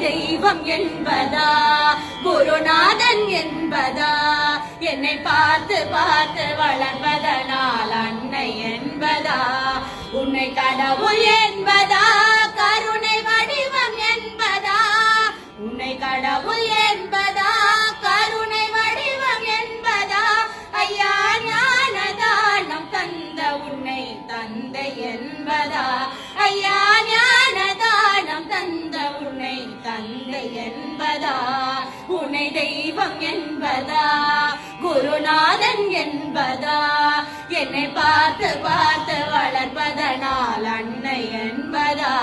தெய்வம் என்பதா குருநாதன் என்பதா என்னை பார்த்து பார்த்து வளர்ப்பதனால் அன்னை என்பதா உன்னை கடவுள் என்பதா கருணை வடிவம் என்பதா உன்னை கடவுள் என்பதா கருணை வடிவம் என்பதா ஐயா ஞானதானம் தந்த உன்னை தந்தை என்பதா ஐயா ஞானதானம் தந்த உன்னை தந்தை என்பதா உன்னை தெய்வம் என்பதா குருநாதன் என்பதா என்னை பார்த்து பார்த்து வளர்ப்பதனால் அன்னை என்பதா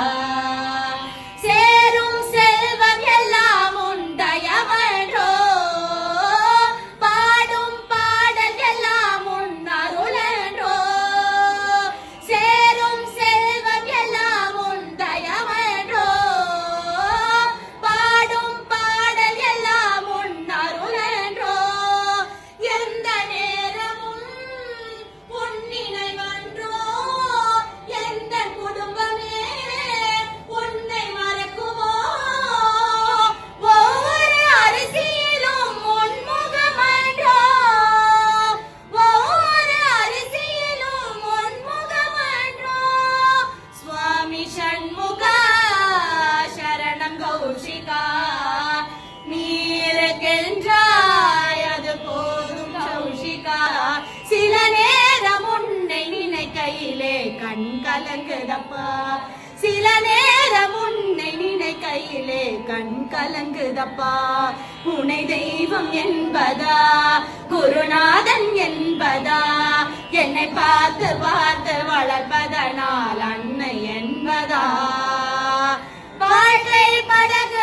சேரும் செல்வம் எல்லாம் உன் தயவன்றோ பாடும் பாடல் எல்லாம் உன் அருளன்றோ சேரும் செல்வம் எல்லாம் உன் தயவன்றோ பாடும் பாடல் எல்லாம் உன் அருளன்றோ எந்த நேரமும் உன் நினைவன்றோ எந்த குடும்பமே உன்னை மறக்குமோ ஒவ்வொரு அரிசியிலும் உன் முகமன்றோ ஒவ்வொரு அரிசியிலும் உன் முகமன்றோ சுவாமி சண்முகா சரணம் கௌஷிகா நீருக்கென்றாய் அது போதும் கௌஷிகா சில நேரம் உன்னை நினைக்கையிலே கண் கலங்குதப்பா சில நேரம் உன்னை நினைக்கையிலே கண் கலங்குதப்பா உன்னை தெய்வம் என்பதா குருநாதன் என்பதா என்னை பார்த்து பார்த்து வளர்ப்பதனால் அன்னை என்பதா வாழ்க்கை படகு